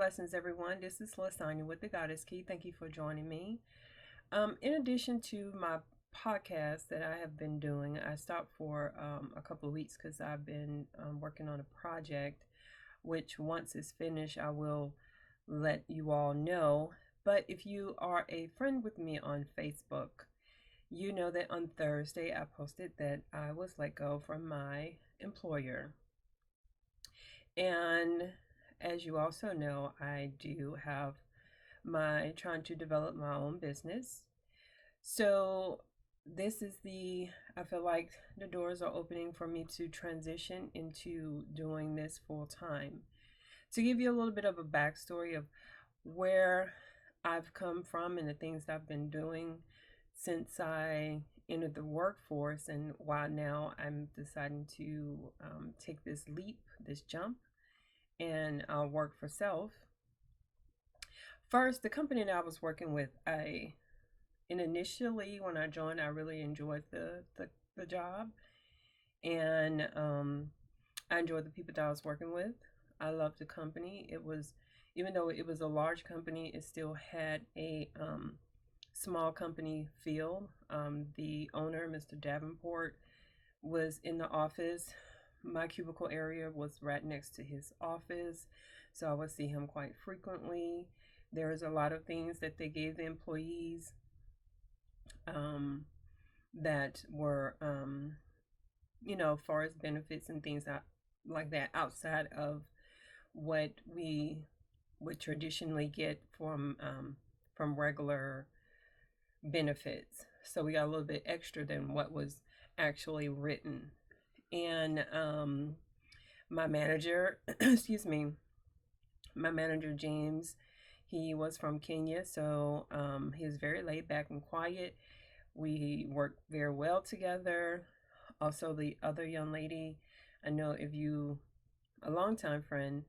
blessings, everyone. This is Lasagna with the Goddess Key. Thank you for joining me. In addition to my podcast that I have been doing, I stopped for a couple of weeks because I've been working on a project, which once it's finished, I will let you all know. But if you are a friend with me on Facebook, you know that on Thursday I posted that I was let go from my employer. And as you also know, I do have trying to develop my own business. So this is I feel like the doors are opening for me to transition into doing this full time. To give you a little bit of a backstory of where I've come from and the things I've been doing since I entered the workforce, and why now I'm deciding to take this leap, this jump, and work for self. First, the company that I was working with, and initially when I joined, I really enjoyed the job, and I enjoyed the people that I was working with. I loved the company. It was, even though it was a large company, it still had a small company feel. The owner, Mr. Davenport, was in the office. My cubicle area was right next to his office, so I would see him quite frequently. There was a lot of things that they gave the employees that were, as far as benefits and things like that, outside of what we would traditionally get from regular benefits. So we got a little bit extra than what was actually written. And my manager, excuse me, my manager James, he was from Kenya, so he was very laid back and quiet. We worked very well together. Also, the other young lady, I know if you, a longtime friend,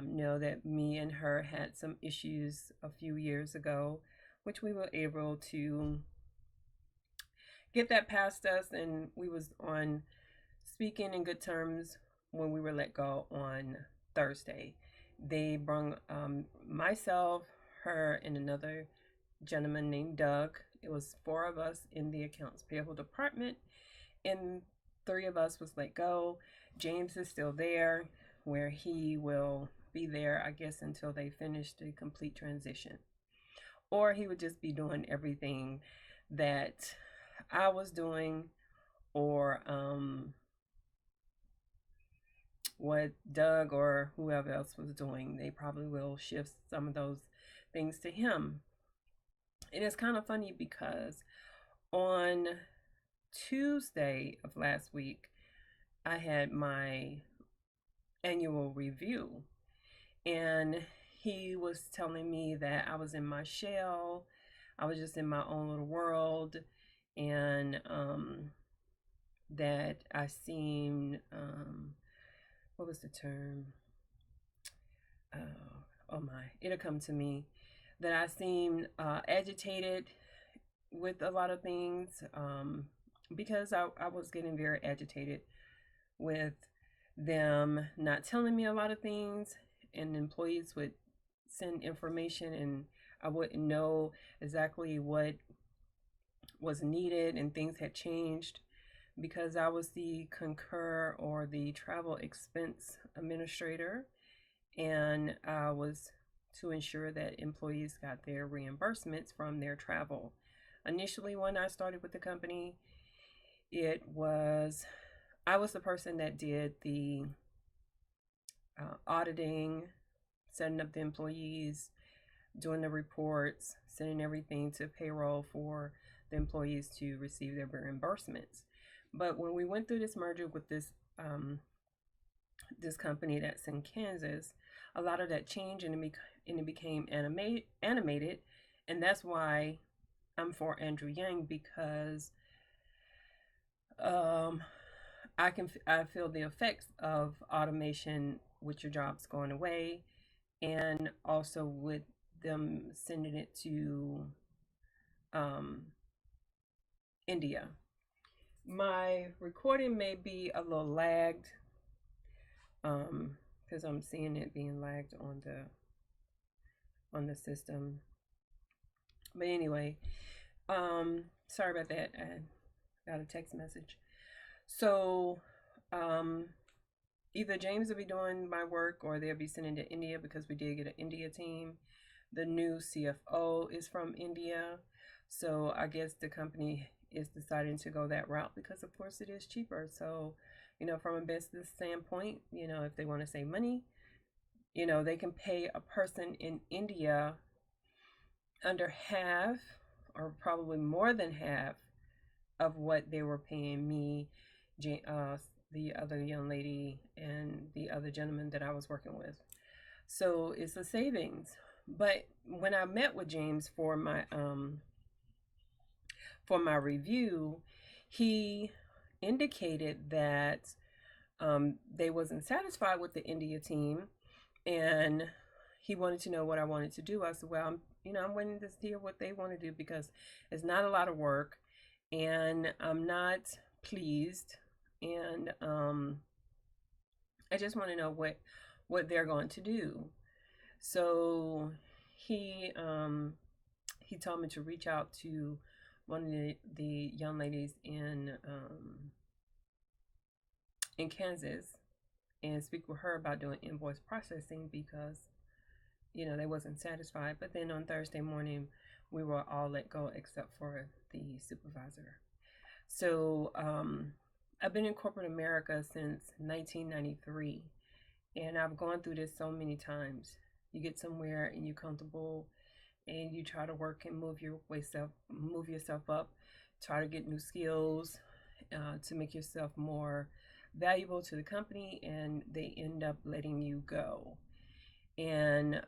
know that me and her had some issues a few years ago, which we were able to get that past us, and we was on speaking in good terms when we were let go on Thursday. They brung myself, her, and another gentleman named Doug. It was 4 of us in the accounts payable department, and 3 of us was let go. James is still there, where he will be there, I guess, until they finish the complete transition. Or he would just be doing everything that I was doing, or what Doug or whoever else was doing. They probably will shift some of those things to him. It is kind of funny because on Tuesday of last week, I had my annual review, and he was telling me that I was in my shell. I was just in my own little world, and that I seemed, what was the term? Oh my, it'll come to me. That I seemed agitated with a lot of things, because I was getting very agitated with them not telling me a lot of things, and employees would send information and I wouldn't know exactly what was needed, and things had changed because I was the concur or the travel expense administrator, and I was to ensure that employees got their reimbursements from their travel. Initially, when I started with the company, I was the person that did the auditing, setting up the employees, doing the reports, sending everything to payroll for the employees to receive their reimbursements. But when we went through this merger with this company that's in Kansas, a lot of that changed, and it became animated, and that's why I'm for Andrew Yang, because I feel the effects of automation with your jobs going away, and also with them sending it to India. My recording may be a little lagged, because I'm seeing it being lagged on the on the system. But anyway, sorry about that. I got a text message. So, um, either James will be doing my work or they'll be sending to India because we did get an India team. The new CFO is from India. So I guess the company is deciding to go that route because, of course, it is cheaper. So, from a business standpoint, if they want to save money, they can pay a person in India under half or probably more than half of what they were paying me, the other young lady, and the other gentleman that I was working with. So it's a savings. But when I met with James for my review, he indicated that they wasn't satisfied with the India team, and he wanted to know what I wanted to do. I said, well, I'm waiting to hear what they want to do because it's not a lot of work, and I'm not pleased, and I just want to know what they're going to do. So he told me to reach out to one of the young ladies in Kansas and speak with her about doing invoice processing because they wasn't satisfied. But then on Thursday morning, we were all let go except for the supervisor. So I've been in corporate America since 1993, and I've gone through this so many times. You get somewhere and you're comfortable, and you try to work and move yourself up, try to get new skills to make yourself more valuable to the company, and they end up letting you go. And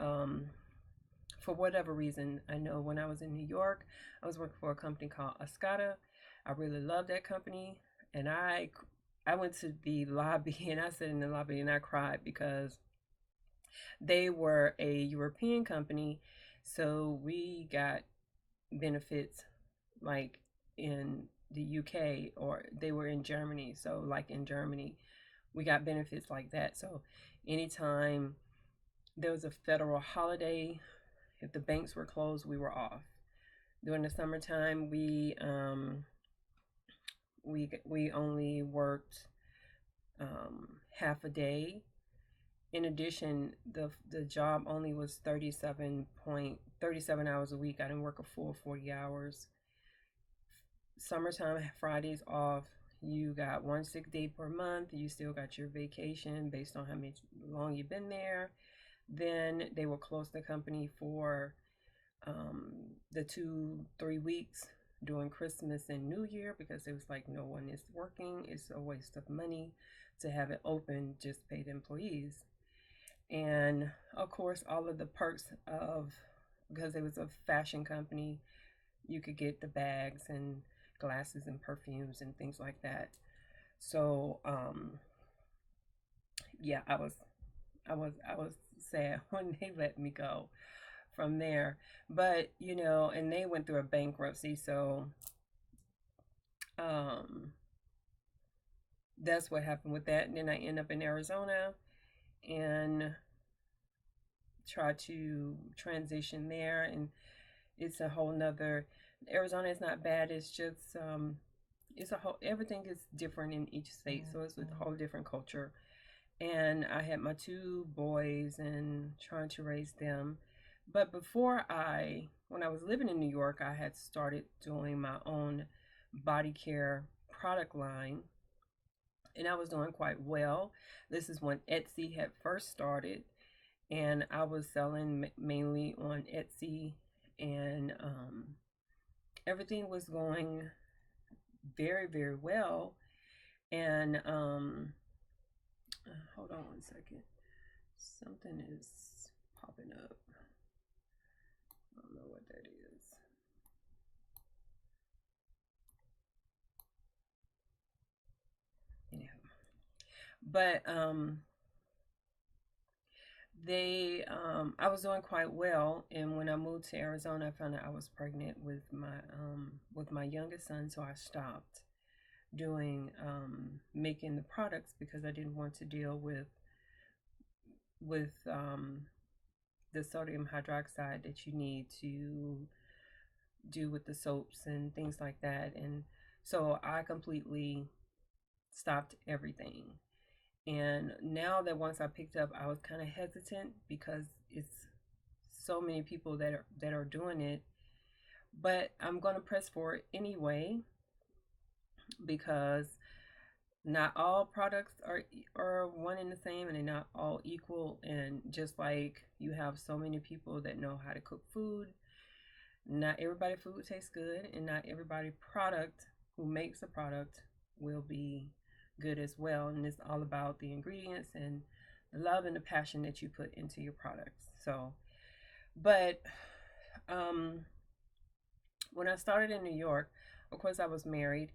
for whatever reason, I know when I was in New York, I was working for a company called Ascada. I really loved that company, and I went to the lobby and I sat in the lobby and I cried because they were a European company, so we got benefits like in the UK, or they were in Germany. So like in Germany, we got benefits like that. So anytime there was a federal holiday, if the banks were closed, we were off. During the summertime, we only worked half a day. In addition, the job only was 37 hours a week. I didn't work a full 40 hours. Summertime, Fridays off. You got 1 sick day per month. You still got your vacation based on how long you've been there. Then they will close the company for the 2-3 weeks during Christmas and New Year because it was like no one is working. It's a waste of money to have it open, just pay the employees. And of course, all of the perks because it was a fashion company, you could get the bags and glasses and perfumes and things like that. So yeah, I was sad when they let me go from there. But and they went through a bankruptcy, so that's what happened with that. And then I end up in Arizona and try to transition there, and it's a whole nother. Arizona is not bad. It's just it's a whole. Everything is different in each state, so it's a whole different culture. And I had my 2 boys and trying to raise them. But when I was living in New York, I had started doing my own body care product line, and I was doing quite well. This is when Etsy had first started, and I was selling mainly on Etsy, and everything was going very, very well. And hold on 1 second. Something is popping up. I don't know what that is. Anyhow, but I was doing quite well, and when I moved to Arizona, I found out I was pregnant with my youngest son, so I stopped doing making the products because I didn't want to deal with the sodium hydroxide that you need to do with the soaps and things like that. And so I completely stopped everything. And now that once I picked up, I was kind of hesitant because it's so many people that are doing it. But I'm going to press forward anyway because not all products are one and the same, and they're not all equal. And just like you have so many people that know how to cook food, not everybody food tastes good, and not everybody product who makes a product will be good as well. And it's all about the ingredients and the love and the passion that you put into your products. So, but when I started in New York, of course, I was married,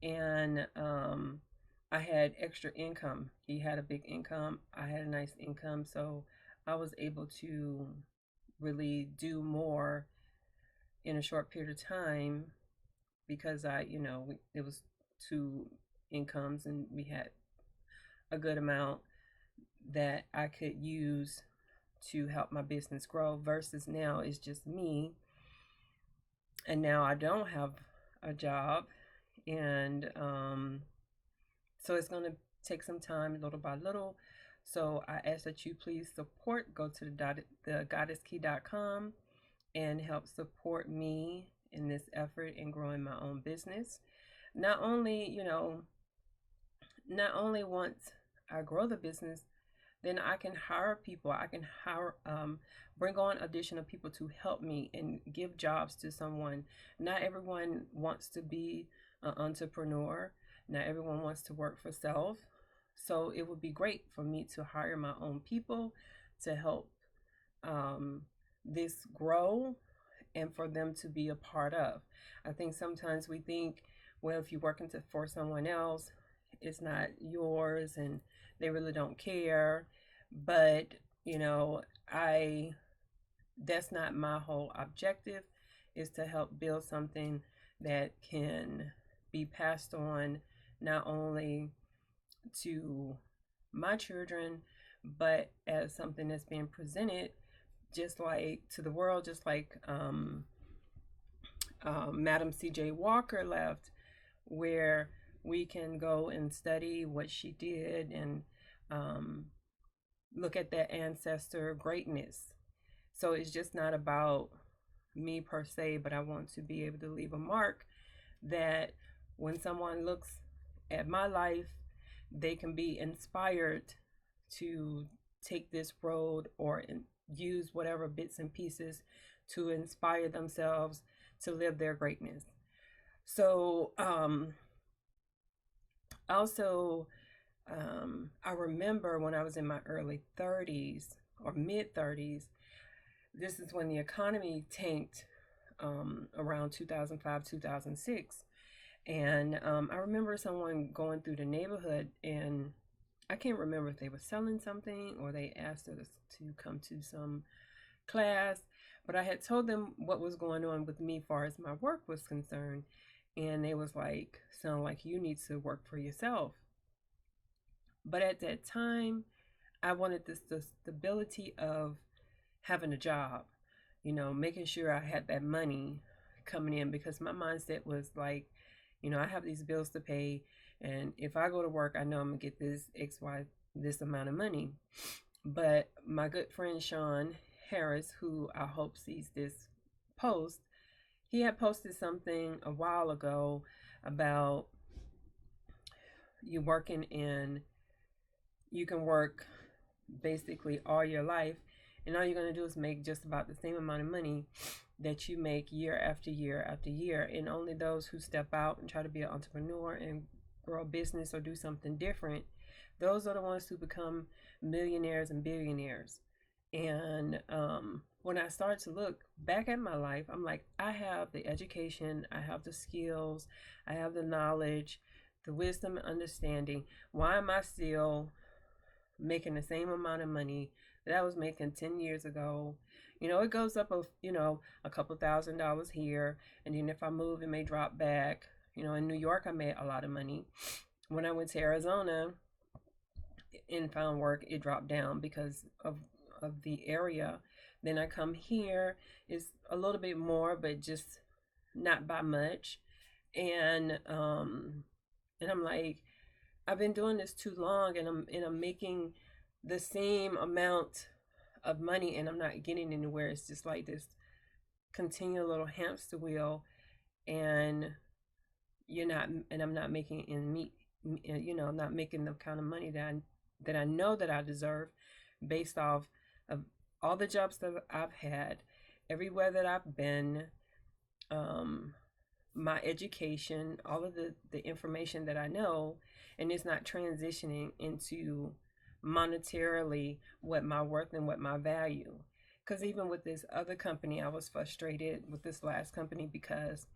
and I had extra income. He had a big income. I had a nice income, so I was able to really do more in a short period of time because it was two incomes, and we had a good amount that I could use to help my business grow versus now it's just me. And now I don't have a job, and so it's going to take some time, little by little. So I ask that you please support. Go to the.goddesskey.com and help support me in this effort in growing my own business. Not only once I grow the business, then I can hire people. I can bring on additional people to help me and give jobs to someone. Not everyone wants to be an entrepreneur. Not everyone wants to work for self. So it would be great for me to hire my own people to help this grow and for them to be a part of. I think sometimes we think, well, if you're working for someone else, it's not yours and they really don't care. But that's not my whole objective, is to help build something that can be passed on not only to my children, but as something that's being presented just like to the world, just like Madam C.J. Walker left, where we can go and study what she did and look at that ancestor greatness. So it's just not about me per se, but I want to be able to leave a mark that when someone looks at my life, they can be inspired to take this road or use whatever bits and pieces to inspire themselves to live their greatness. So also, I remember when I was in my early 30s or mid 30s, this is when the economy tanked around 2005, 2006. And I remember someone going through the neighborhood, and I can't remember if they were selling something or they asked us to come to some class, but I had told them what was going on with me as far as my work was concerned. And they was like, sound like you need to work for yourself. But at that time, I wanted the stability of having a job, making sure I had that money coming in, because my mindset was like, I have these bills to pay, and if I go to work, I know I'm gonna get this amount of money. But my good friend Sean Harris, who I hope sees this post, he had posted something a while ago about you can work basically all your life, and all you're going to do is make just about the same amount of money that you make year after year after year. And only those who step out and try to be an entrepreneur and grow a business or do something different, those are the ones who become millionaires and billionaires. And when I started to look back at my life, I'm like, I have the education, I have the skills, I have the knowledge, the wisdom and understanding. Why am I still making the same amount of money that I was making 10 years ago? It goes up a couple $1,000s here, and then if I move, it may drop back. In New York, I made a lot of money. When I went to Arizona and found work, it dropped down because of the area Then I come here, it's a little bit more, but just not by much. And I'm like, I've been doing this too long, and I'm making the same amount of money, and I'm not getting anywhere. It's just like this continual little hamster wheel, and I'm not making in meet. I'm not making the kind of money that I know that I deserve, based off of all the jobs that I've had, everywhere that I've been, um, my education, all of the information that I know, and it's not transitioning into monetarily what my worth and what my value. Because even with this other company, I was frustrated with this last company because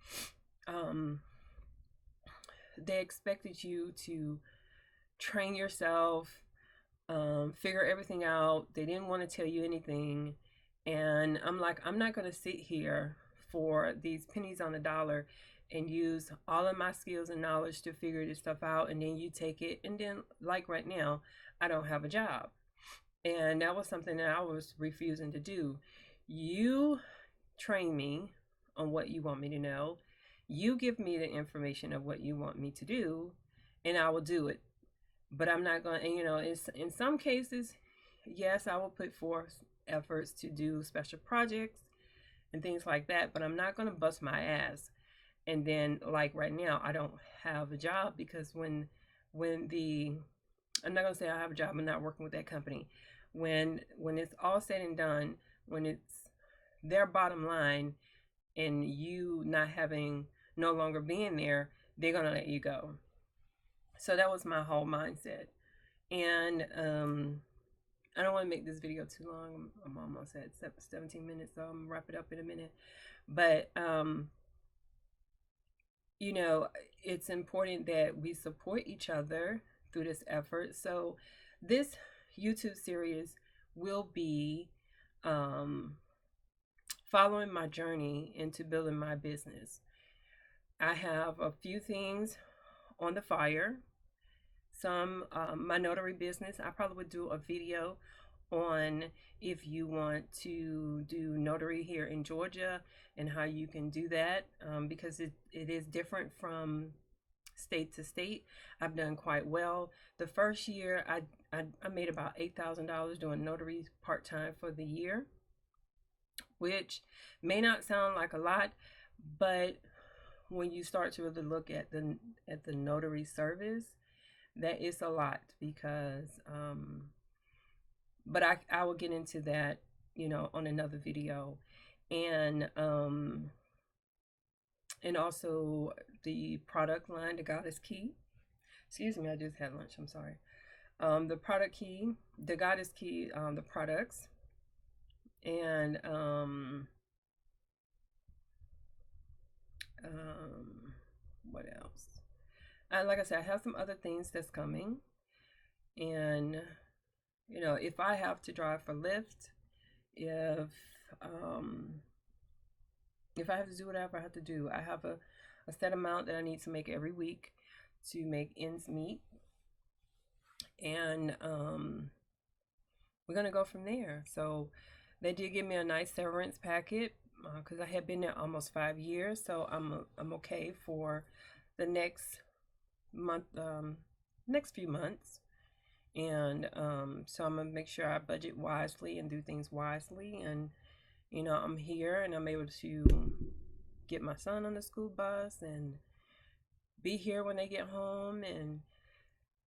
um, they expected you to train yourself, figure everything out. They didn't want to tell you anything. And I'm like, I'm not going to sit here for these pennies on the dollar and use all of my skills and knowledge to figure this stuff out. And then you take it. And then, like right now, I don't have a job. And that was something that I was refusing to do. You train me on what you want me to know. You give me the information of what you want me to do, and I will do it. But I'm not going to, in some cases, yes, I will put forth efforts to do special projects and things like that, but I'm not going to bust my ass. And then, like right now, I don't have a job because I'm not going to say I have a job, I'm not working with that company. When it's all said and done, when it's their bottom line, and you not having, no longer being there, they're going to let you go. So that was my whole mindset. And I don't want to make this video too long. I'm almost at 17 minutes, so I'm going to wrap it up in a minute. But, it's important that we support each other through this effort. So this YouTube series will be following my journey into building my business. I have a few things on the fire. Some my notary business, I probably would do a video on if you want to do notary here in Georgia and how you can do that, because it is different from state to state. I've done quite well. The first year I made about $8,000 doing notary part-time for the year, which may not sound like a lot, but when you start to really look at the notary service, that is a lot. Because but I will get into that on another video. And also the product line, the Goddess Key. Excuse me, I just had lunch, I'm sorry. The product key, the Goddess Key, the products, and what else? Like I said, I have some other things that's coming. And if I have to drive for Lyft, if I have to do whatever I have to do, I have a set amount that I need to make every week to make ends meet. And we're gonna go from there. So they did give me a nice severance packet because I had been there almost 5 years, so I'm okay for the next few months. And so I'm gonna make sure I budget wisely and do things wisely. And I'm here and I'm able to get my son on the school bus and be here when they get home and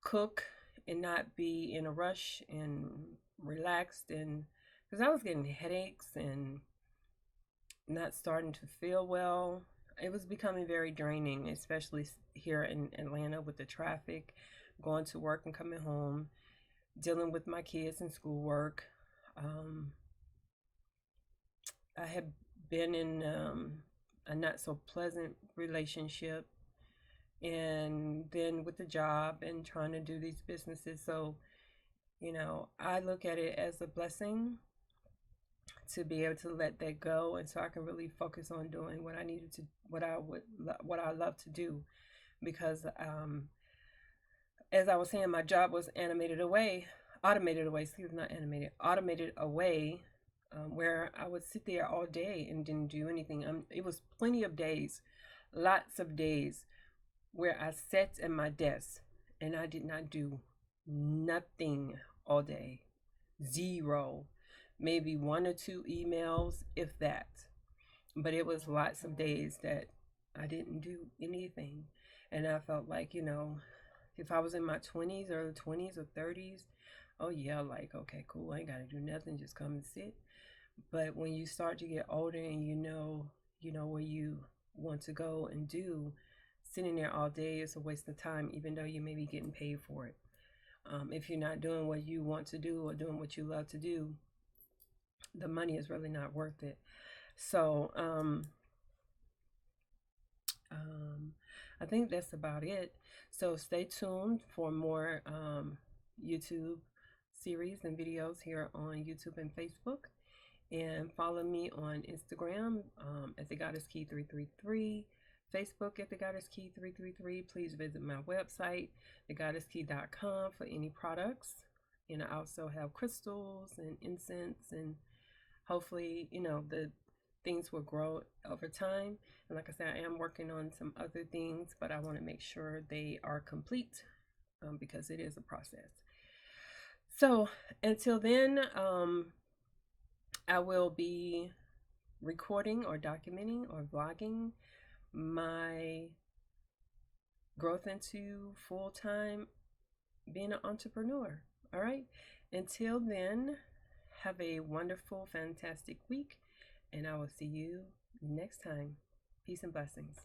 cook and not be in a rush and relaxed. And because I was getting headaches and not starting to feel well, it was becoming very draining, especially here in Atlanta with the traffic, going to work and coming home, dealing with my kids and schoolwork. I had been in a not so pleasant relationship, and then with the job and trying to do these businesses. So, I look at it as a blessing to be able to let that go, and so I can really focus on doing what I love to do. Because as I was saying, my job was automated away where I would sit there all day and didn't do anything. It was plenty of days, lots of days, where I sat at my desk and I did not do nothing all day. Zero. Maybe one or two emails, if that. But it was lots of days that I didn't do anything. And I felt like, if I was in my 20s or 20s or 30s, oh yeah, like, okay, cool, I ain't got to do nothing, just come and sit. But when you start to get older and you know where you want to go and do, sitting there all day is a waste of time, even though you may be getting paid for it. If you're not doing what you want to do or doing what you love to do, the money is really not worth it. So I think that's about it. So stay tuned for more YouTube series and videos here on YouTube and Facebook. And follow me on Instagram at the Goddess Key 333, Facebook at the Goddess Key 333. Please visit my website, the.goddesskey.com, for any products. And I also have crystals and incense, and hopefully, the things will grow over time. And like I said, I am working on some other things, but I want to make sure they are complete because it is a process. So until then, I will be recording or documenting or vlogging my growth into full-time being an entrepreneur. All right. Until then, have a wonderful, fantastic week, and I will see you next time. Peace and blessings.